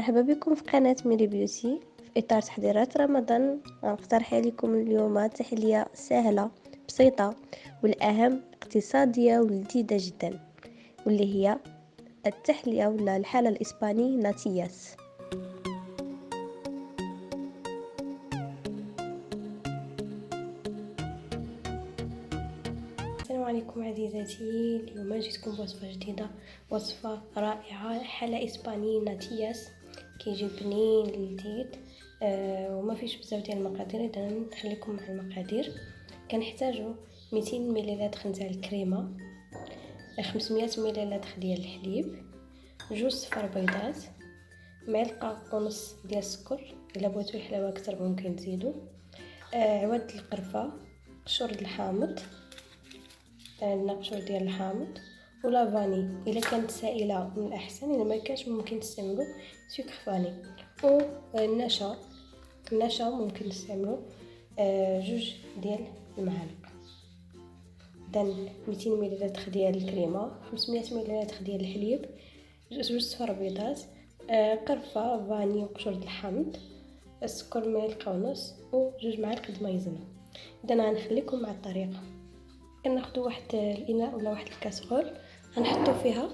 مرحبا بكم في قناة ميري بيوتي. في إطار تحضيرات رمضان غنقترح عليكم اليوم تحلية سهلة بسيطة والأهم اقتصادية ولذيذة جدا، واللي هي التحلية ولا الحالة الإسباني ناتياس. السلام عليكم عزيزاتي، اليوم جيتكم بوصفة جديدة، وصفة رائعة، حالة إسباني ناتياس. كيجي بنين لذيذ وما فيش بزاف ديال المقادير، اذا نخليكم مع المقادير. كنحتاجو 200 مليلتر نتاع الكريمه، 500 مليلتر ديال الحليب، 2 صفر بيضات، معلقه ونص ديال السكر، الا بغيتو يحلاو اكثر ممكن تزيدوا، عود القرفه، قشور الحامض، قشور ديال الحامض، ولا فاني الا كانت سائله من الاحسن، الا ما كانش ممكن تستعملوا سكر فاني، و النشا ممكن نستعملوا 2 ديال المعالق. اذا 200 مليلتر ديال الكريمه، 500 مليلتر ديال الحليب، 2 صفر بيضات، قرفه، فاني وقشور الحامض، السكر معلقه ونص، و2 معالق د مايزنا. اذا غنخليكم مع الطريقه. كناخذوا واحد الاناء ولا واحد الكاسرول، غنحطوا فيها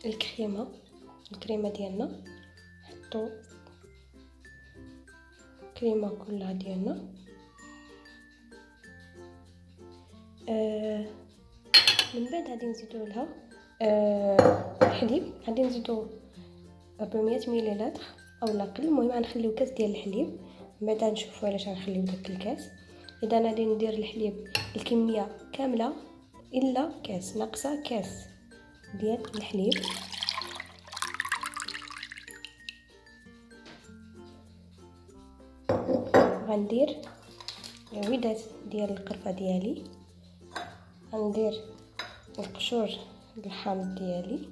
الكريمه ديالنا، نحطوا الكريمه كلها ديالنا، من بعد غادي نزيدوا لها الحليب، غادي نزيدوا 400 مليلتر اولا اقل، المهم غنخليو كاس ديال الحليب، من بعد غنشوفوا علاش غنخليو داك الكاس. اذا غادي ندير الحليب الكميه كامله الا كاس، ناقصه كاس ديال الحليب. غندير عويدات ديال القرفه ديالي، غندير القشور الحامض ديالي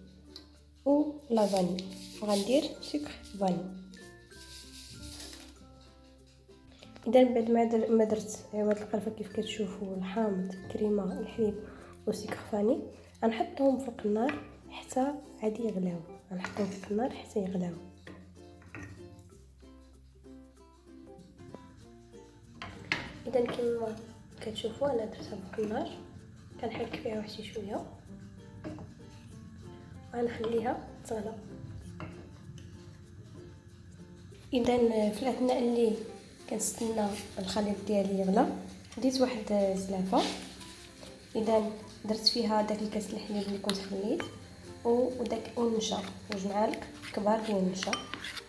و لافاني، وغندير سكر فاني. اذا بعد ما درت عواد القرفه كيف كتشوفوا، الحامض، الكريمه، الحليب وسكر فاني، غنحطهم فوق النار حتى عادي يغلاو، غنحطهم فوق النار حتى يغلاو. اذا كما كتشوفوا انا درتها فوق النار، كنحرك فيها واحد شويه وغنخليها تغلى. اذا في الاثناء اللي كنستنى الخليط ديالي يغلى، ديت واحد الزلافه، اذا درت فيها داك الكاس الحليب اللي كنت خليت وداك النشا، 2 معالق كبار ديال النشا،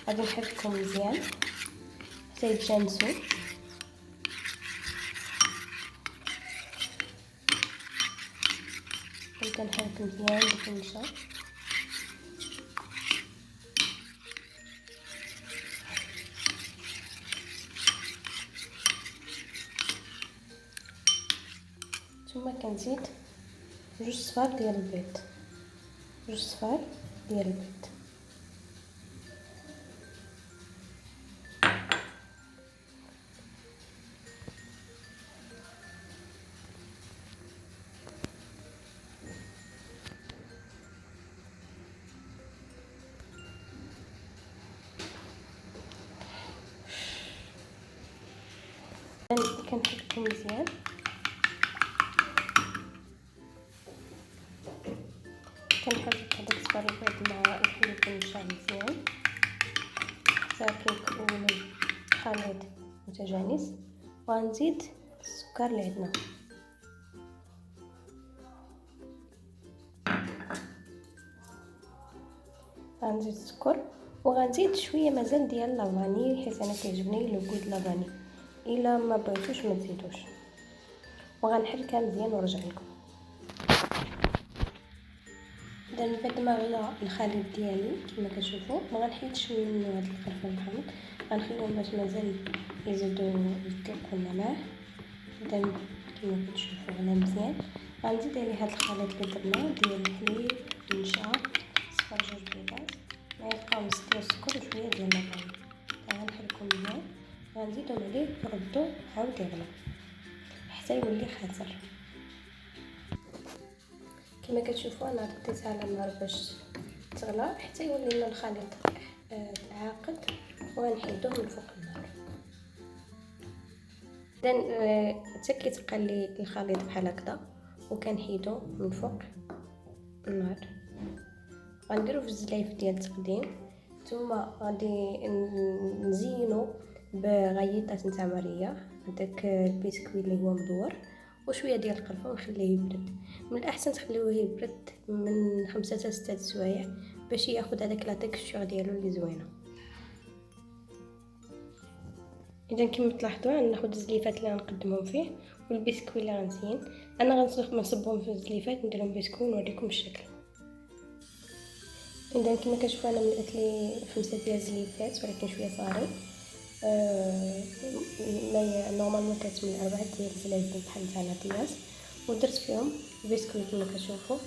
غادي نحركهم مزيان حتى يتجانسوا. كنحرك مزيان داك النشا، ثم كنزيد 2 صفار ديال البيض، 2 صفار ديال البيض. كنحركهم مزيان، كنحرك هذاك صفار البيض مع الحليب والنشا مزيان حتى كيكونوا خليط متجانس. وغنزيد السكر اللي عندنا، غنزيد السكر وغنزيد شويه مازال ديال لافاني، حيت انا كيعجبني لو غود لافاني، الا ما بغيتوش ما تزيدوش. وغنحركها مزيان ونرجع لكم. اذا من بعد ما غلا الخليط ديالي كما كتشوفوا، ما غنحيدش منه هاد القرفه والحامض، غنخليهم باش مازال يزيدوا يدلقوا لنا معاه. اذا كما كتشوفوا غلا مزيان، غنزيد عليه هاد الخليط اللي درنا ديال الحليب، النشا، صفر 2 بيضات، معلقه ونص ديال السكر وشويه ديال اللبن. غنحركهم مزيان، غنزيدهم عليه ونردو عاود يغلى حتى يولي خاطر. كما كتشوفوا انا غطيتها على النار باش تغلى حتى يولي لنا الخليط تعاقد ونحيدوه من فوق النار. اذا حتى كيتقلي الخليط بحال هكذا وكنحيدو من فوق النار. غنديرو في الزلايف ديال التقديم، ثم غادي نزينو بغيطات نتاع ماريا، هذاك البسكوي اللي هو مدور وشويه ديال القرفه ونخليه يبرد. من الاحسن تخليوه يبرد من 5 حتى 6 سوايع باش ياخذ هذاك لا تيكستشر ديالو اللي زوينه. اذا كما تلاحظوا ناخذ الزليفات اللي غنقدمهم فيه والبسكوي اللي غنزين. انا غنصبهم في الزليفات نديرهم بسكوي ونوريكم الشكل. اذا كما كتشوفوا انا ملات لي 5 ديال الزليفات ولكن شويه صغارين. نورمالمون كتمل 4 ديال الزلايف بحال تاع ناتياس، ودرت فيهم البسكوي كما كتشوفوا.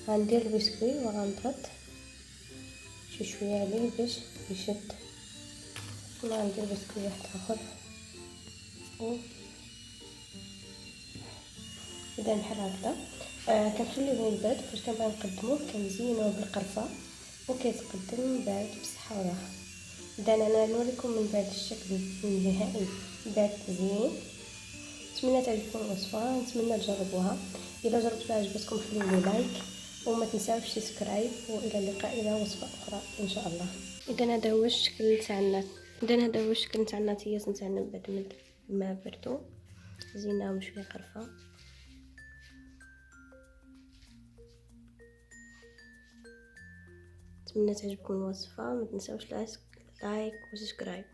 غندير البسكوي وغنضغط شويه عليه باش يشد، ثم غندير بسكوي واحد اخر. اذا بحال هكذا كنخليوه يبرد. فاش كنبغي نقدموه كنزينوه بالقرفه وكيتقدم من بعد بصحه وراحه. اذا انا نوريكم من بعد الشكل النهائي بعد التزيين. نتمنى تعجبكم الوصفه، نتمنى تجربوها. الا جربتوها عجبتكم خليو لي لايك وما تنساوش سبسكرايب، والى اللقاء الى وصفه اخرى ان شاء الله. اذا هذا هو الشكل تاع الناتياس نتاعنا بعد ما بردوا. زيناهم شويه قرفه. نتمنى تعجبكم الوصفه، ما تنساوش لايك وسبسكرايب.